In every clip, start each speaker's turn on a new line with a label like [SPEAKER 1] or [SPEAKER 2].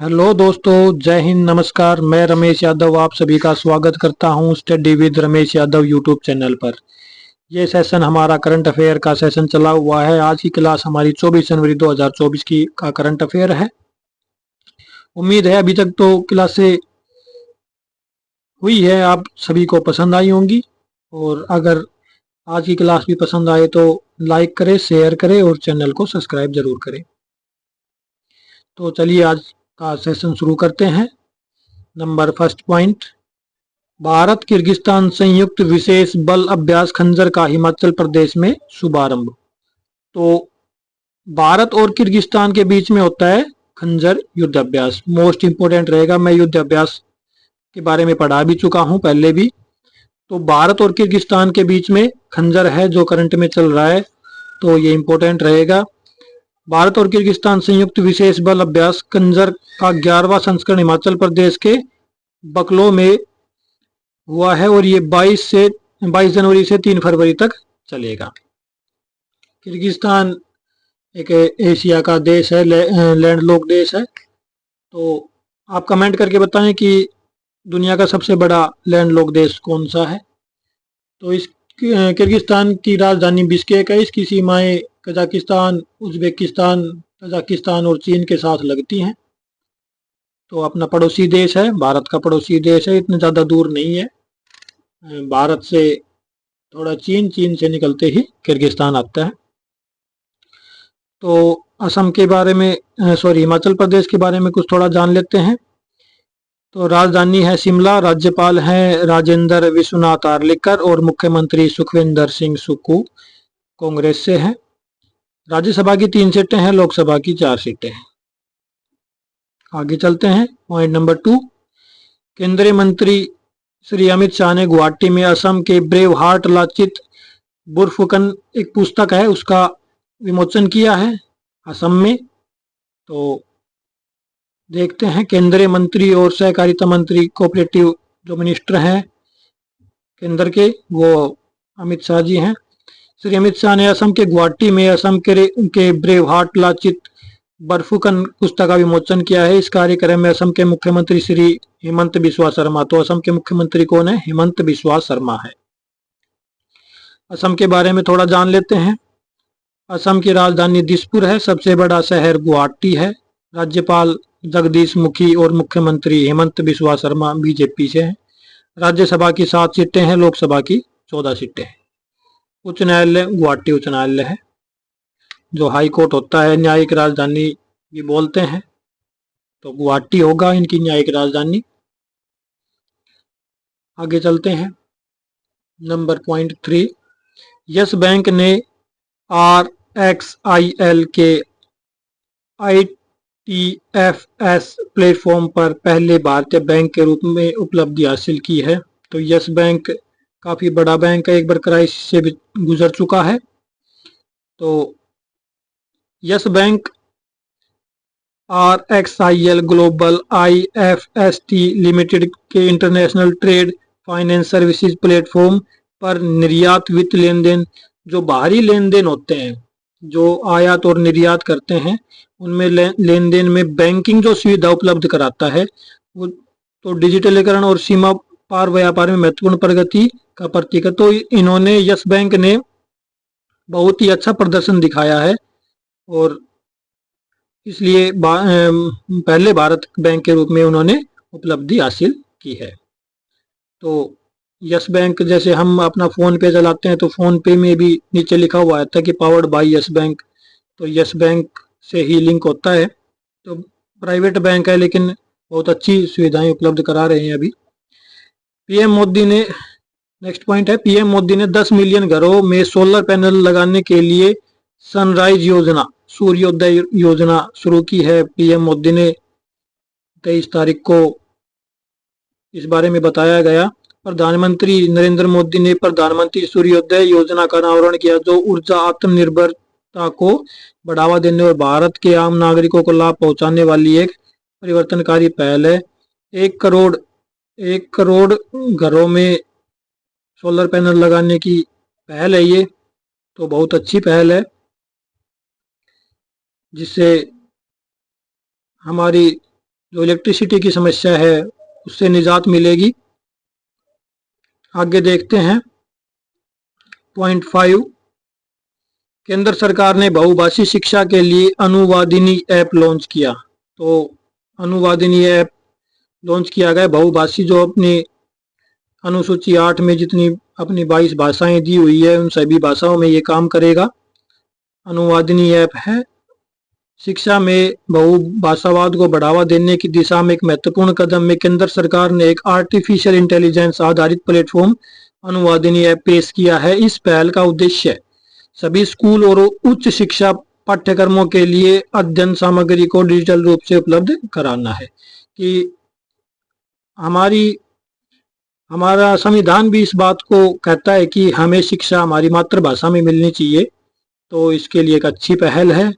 [SPEAKER 1] Hello दोस्तों, जय हिंद, नमस्कार। मैं रमेश यादव आप सभी का स्वागत करता हूं study with Ramesh Yadav YouTube channel पर। ये सेशन हमारा करंट अफेयर का सेशन चला हुआ है। आज की क्लास हमारी 24 जनवरी 2024 की का करंट अफेयर है। उम्मीद है अभी तक तो क्लासें हुई है, आप सभी को पसंद आई होंगी। और अगर आज की क्लास भी पसंद आए तो लाइक करें, शेयर करें और चैनल को सब्सक्राइब जरूर करें। तो चलिए आज का सेशन शुरू करते हैं। Number first point, Bharat Kyrgyzstan संयुक्त विशेष बल अभ्यास खंजर का हिमाचल प्रदेश में शुभारंभ। तो भारत और किर्गिस्तान के बीच में होता है खंजर युद्ध अभ्यास। मोस्ट इंपोर्टेंट रहेगा, मैं युद्ध अभ्यास के बारे में पढ़ा भी चुका हूं पहले भी। तो भारत और किर्गिस्तान के बीच में खंजर है जो करंट में चल रहा है, तो ये इंपॉर्टेंट रहेगा। भारत और किर्गिस्तान संयुक्त विशेष बल अभ्यास खंजर का 11वां संस्करण हिमाचल प्रदेश के बकलो में हुआ है और ये 22 जनवरी से 3 फरवरी तक चलेगा। किर्गिस्तान एक एशिया का देश है, लैंडलॉक देश है। तो आप कमेंट करके बताएं कि दुनिया का सबसे बड़ा लैंडलॉक देश कौन सा है। तो इस किर्गिस्तान की राजधानी बिश्केक है। इसकी सीमाएं कजाकिस्तान, उज्बेकिस्तान, तजाकिस्तान और चीन के साथ लगती हैं। तो अपना पड़ोसी देश है, भारत का पड़ोसी देश है, इतने ज़्यादा दूर नहीं है। भारत से थोड़ा चीन से निकलते ही किर्गिस्तान आता है। तो असम के बारे में हिमाचल प्रदेश के बारे में कुछ थोड़ा जान लेते हैं। तो राजधानी है शिमला, राज्यपाल हैं राजेंद्र विश्वनाथ आर्लेकर और मुख्यमंत्री सुखविंदर सिंह सुक्खू कांग्रेस से हैं। राज्यसभा की 3 सीटें हैं, लोकसभा की 4 सीटें हैं। आगे चलते हैं। पॉइंट नंबर 2, केंद्रीय मंत्री श्री अमित शाह ने गुवाहाटी में असम के ब्रेव हार्ट लाचित बुरफुकन एक पुस्तक है उसका विमोचन किया है असम में। तो देखते हैं, केंद्रीय मंत्री और सहकारिता मंत्री कोऑपरेटिव जो मिनिस्टर हैं केंद्र के, वो अमित शाह जी हैं। श्री अमित शाह ने असम के गुवाहाटी में असम के ब्रेव हार्ट लाचित बरफुकन पुस्तक का विमोचन किया है। इस कार्यक्रम में असम के मुख्यमंत्री श्री हेमंत बिस्वा शर्मा, तो असम के मुख्यमंत्री कौन है? हेमंत बिस्वा शर्मा है। असम के बारे में थोड़ा जान लेते हैं। असम की राजधानी दिसपुर है, सबसे बड़ा शहर गुवाहाटी है। राज्यपाल जगदीश मुखी और मुख्यमंत्री हेमंत बिस्वा शर्मा बीजेपी से हैं। राज्यसभा की 7 सीटें हैं, लोकसभा की 14 सीटें हैं। उच्च न्यायालय गुवाहाटी उच्च न्यायालय है, जो हाई कोर्ट होता है, न्यायिक राजधानी भी बोलते हैं। तो गुवाहाटी होगा इनकी न्यायिक राजधानी। आगे चलते हैं। नंबर पॉइंट 3, यस बैंक ने RXIL के ITFS प्लेटफॉर्म पर पहले भारतीय बैंक के रूप में उपलब्धि हासिल की है। तो यस बैंक काफ़ी बड़ा बैंक है, एक बार क्राइसिस से भी गुजर चुका है। तो Yes Bank RXIL Global IFST Limited के international trade finance services platform पर निर्यात वित्त लेन देन, जो बाहरी लेन देन होते हैं, जो आयात और निर्यात करते हैं, उनमें लेन देन में बैंकिंग जो सुविधा उपलब्ध कराता है वो। तो डिजिटलीकरण और सीमा पार व्यापार में महत्वपूर्ण प्रगति का प्रतीक है। तो इन्होंने, यस बैंक ने बहुत ही अच्छा प्रदर्शन दिखाया है और इसलिए पहले भारत बैंक के रूप में उन्होंने उपलब्धि हासिल की है। तो यस बैंक, जैसे हम अपना फ़ोन पे चलाते हैं तो फ़ोन पे में भी नीचे लिखा हुआ आता है कि पावर्ड बाय यस बैंक, तो यस बैंक से ही लिंक होता है। तो प्राइवेट बैंक है लेकिन बहुत अच्छी सुविधाएं उपलब्ध करा रहे हैं अभी। पीएम मोदी ने, नेक्स्ट पॉइंट है, पीएम मोदी ने 10 मिलियन घरों में सोलर पैनल लगाने के लिए सनराइज योजना, सूर्योदय योजना शुरू की है। पीएम मोदी ने 23 तारीख को इस बारे में बताया गया। प्रधानमंत्री नरेंद्र मोदी ने प्रधानमंत्री सूर्योदय योजना का अनावरण किया, जो ऊर्जा आत्मनिर्भरता को बढ़ावा देने और भारत के आम नागरिकों को लाभ पहुंचाने वाली एक परिवर्तनकारी पहल है। 1 करोड़ घरों में सोलर पैनल लगाने की पहल है ये, तो बहुत अच्छी पहल है, जिससे हमारी जो इलेक्ट्रिसिटी की समस्या है उससे निजात मिलेगी। आगे देखते हैं पॉइंट 5। केंद्र सरकार ने बहुभाषी शिक्षा के लिए अनुवादिनी ऐप लॉन्च किया। तो अनुवादिनी ऐप लॉन्च किया गया। बहुभाषी जो अपनी अनुसूची 8 में जितनी अपनी 22 भाषाएं दी हुई है उन सभी भाषाओं में ये काम करेगा। अनुवादिनी ऐप है। शिक्षा में बहुभाषावाद को बढ़ावा देने की दिशा में एक महत्वपूर्ण कदम में केंद्र सरकार ने एक आर्टिफिशियल इंटेलिजेंस आधारित प्लेटफॉर्म अनुवादिनी ऐप पेश किया है। इस पहल का उद्देश्य सभी स्कूल और उच्च शिक्षा पाठ्यक्रमों के लिए अध्ययन सामग्री को डिजिटल रूप से उपलब्ध कराना है। कि हमारा संविधान भी इस बात को कहता है कि हमें शिक्षा हमारी मातृभाषा में मिलनी चाहिए। तो इसके लिए एक अच्छी पहल है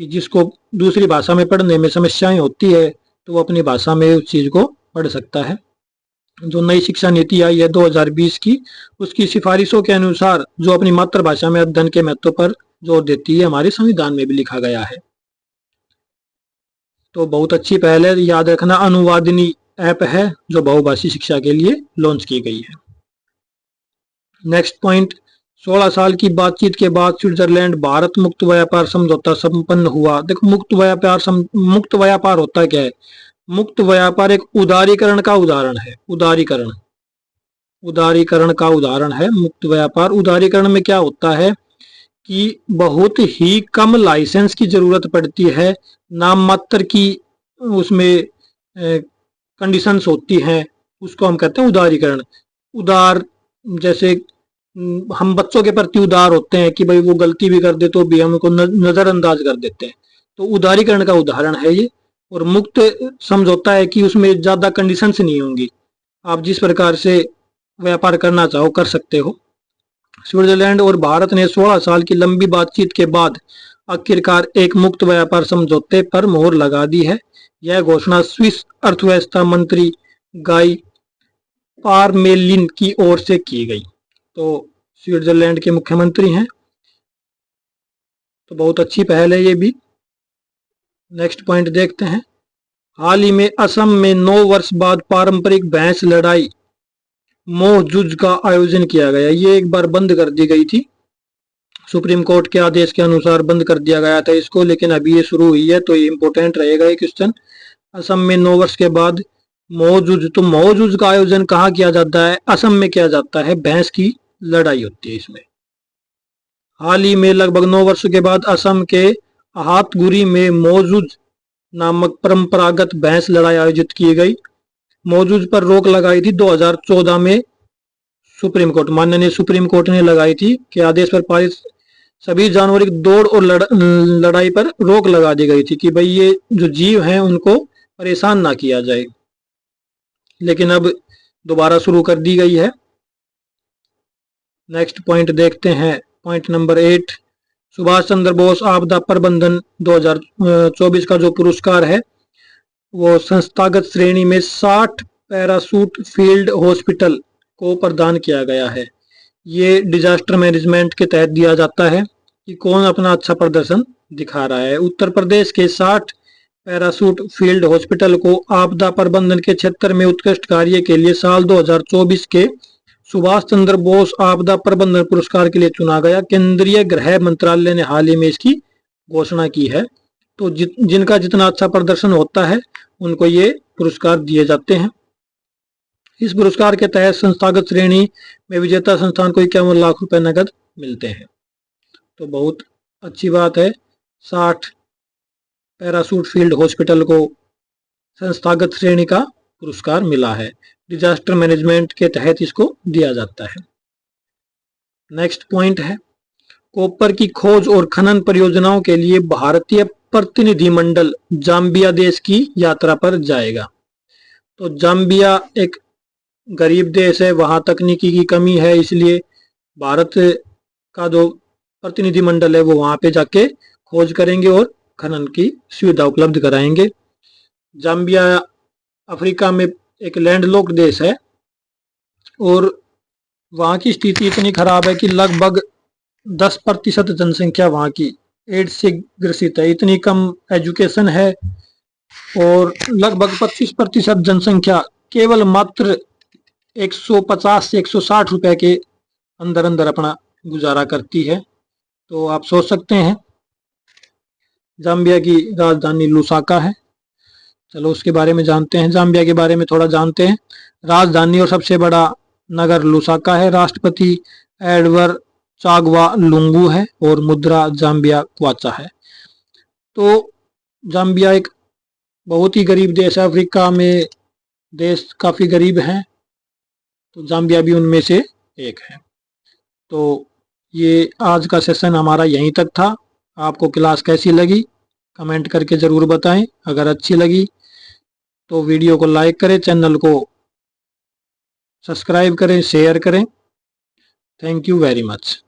[SPEAKER 1] कि जिसको दूसरी भाषा में पढ़ने में समस्याएं होती है तो वो अपनी भाषा में उस चीज़ को पढ़ सकता है। जो नई शिक्षा नीति आई है 2020 की, उसकी सिफारिशों के अनुसार जो अपनी मातृभाषा में अध्ययन के महत्व पर जोर देती है, हमारे संविधान में भी लिखा गया है। तो बहुत अच्छी पहल है। याद रखना, अनुवादिनी ऐप है जो बहुभाषी शिक्षा के लिए लॉन्च की गई है। नेक्स्ट पॉइंट, 16 साल की बातचीत के बाद स्विट्जरलैंड भारत मुक्त व्यापार समझौता संपन्न हुआ। देखो, मुक्त व्यापार होता क्या है? मुक्त व्यापार एक उदारीकरण का उदाहरण है। उदारीकरण का उदाहरण है मुक्त व्यापार। उदारीकरण में क्या होता है कि बहुत ही कम लाइसेंस की जरूरत पड़ती है, नाम मात्र की उसमें कंडीशंस होती हैं, उसको हम कहते हैं उदारीकरण। उदार, जैसे हम बच्चों के प्रति उदार होते हैं कि भाई वो गलती भी कर दे तो भी हम उनको नजरअंदाज कर देते हैं। तो उदारीकरण का उदाहरण है ये। और मुक्त समझौता है कि उसमें ज्यादा कंडीशंस नहीं होंगी, आप जिस प्रकार से व्यापार करना चाहो कर सकते हो। स्विट्जरलैंड और भारत ने 16 साल की लंबी बातचीत के बाद आखिरकार एक मुक्त व्यापार समझौते पर मोहर लगा दी है। यह घोषणा स्विस अर्थव्यवस्था मंत्री गाई पारमेलिन की ओर से की गई। तो स्विट्जरलैंड के मुख्यमंत्री हैं, तो बहुत अच्छी पहल है ये भी। नेक्स्ट पॉइंट देखते हैं। हाल ही में असम में 9 वर्ष बाद पारंपरिक भैंस लड़ाई मोह जुज का आयोजन किया गया। ये एक बार बंद कर दी गई थी, सुप्रीम कोर्ट के आदेश के अनुसार बंद कर दिया गया था इसको, लेकिन अभी ये शुरू हुई है तो ये इंपॉर्टेंट रहेगा ये क्वेश्चन। असम में 9 वर्ष के बाद मोहजुज। तो मोहजुज का आयोजन कहाँ किया जाता है? असम में किया जाता है। भैंस की लड़ाई होती है इसमें। हाल ही में लगभग 9 वर्षों के बाद असम के अहातगुरी में मोहजुज नामक परंपरागत भैंस लड़ाई आयोजित की गई। मोहजुज पर रोक लगाई थी 2014 में सुप्रीम कोर्ट, माननीय सुप्रीम कोर्ट ने लगाई थी कि आदेश पर पारित सभी जानवरों की दौड़ और लड़ाई पर रोक लगा दी गई थी कि भाई ये जो जीव हैं उनको परेशान ना किया जाए, लेकिन अब दोबारा शुरू कर दी गई है। नेक्स्ट पॉइंट देखते हैं, पॉइंट नंबर 8। सुभाष चंद्र बोस आपदा प्रबंधन 2024 का जो पुरस्कार है वो संस्थागत श्रेणी में 60 पैरासूट फील्ड हॉस्पिटल को प्रदान किया गया है। ये डिजास्टर मैनेजमेंट के तहत दिया जाता है कि कौन अपना अच्छा प्रदर्शन दिखा रहा है। उत्तर प्रदेश के 60 पैरासूट फील्ड हॉस्पिटल को आपदा प्रबंधन के क्षेत्र में उत्कृष्ट कार्य के लिए साल 2024 के सुभाष चंद्र बोस आपदा प्रबंधन पुरस्कार के लिए चुना गया। केंद्रीय गृह मंत्रालय ने हाल ही में इसकी घोषणा की है। तो जिनका जितना अच्छा प्रदर्शन होता है उनको ये पुरस्कार दिए जाते हैं। इस पुरस्कार के तहत संस्थागत श्रेणी में विजेता संस्थान को 51 लाख रुपए नकद मिलते हैं। तो बहुत अच्छी बात है, 60 पैरासूट फील्ड हॉस्पिटल को संस्थागत श्रेणी का पुरस्कार मिला है। डिजास्टर मैनेजमेंट के तहत इसको दिया जाता है। नेक्स्ट पॉइंट है, कॉपर की खोज और खनन परियोजनाओं के लिए भारतीय प्रतिनिधिमंडल जाम्बिया देश की यात्रा पर जाएगा। तो जाम्बिया एक गरीब देश है, वहां तकनीकी की कमी है, इसलिए भारत का जो प्रतिनिधिमंडल है वो वहां पे जाके खोज करेंगे और खनन की सुविधा उपलब्ध कराएंगे। जाम्बिया अफ्रीका में एक लैंडलॉक्ड देश है और वहाँ की स्थिति इतनी खराब है कि लगभग 10% जनसंख्या वहाँ की एड्स से ग्रसित है। इतनी कम एजुकेशन है और लगभग 25% जनसंख्या केवल मात्र 150 से 160 रुपए के अंदर अंदर अपना गुजारा करती है। तो आप सोच सकते हैं जाम्बिया की राजधानी लुसाका है। चलो उसके बारे में जानते हैं, जाम्बिया के बारे में थोड़ा जानते हैं। राजधानी और सबसे बड़ा नगर लुसाका है। राष्ट्रपति एडवर चागवा लुंगू है और मुद्रा जाम्बिया क्वाचा है। तो जाम्बिया एक बहुत ही गरीब देश है। अफ्रीका में देश काफ़ी गरीब हैं, तो जाम्बिया भी उनमें से एक है। तो ये आज का सेशन हमारा यहीं तक था। आपको क्लास कैसी लगी कमेंट करके ज़रूर बताएं। अगर अच्छी लगी तो वीडियो को लाइक करें, चैनल को सब्सक्राइब करें, शेयर करें। Thank you very much.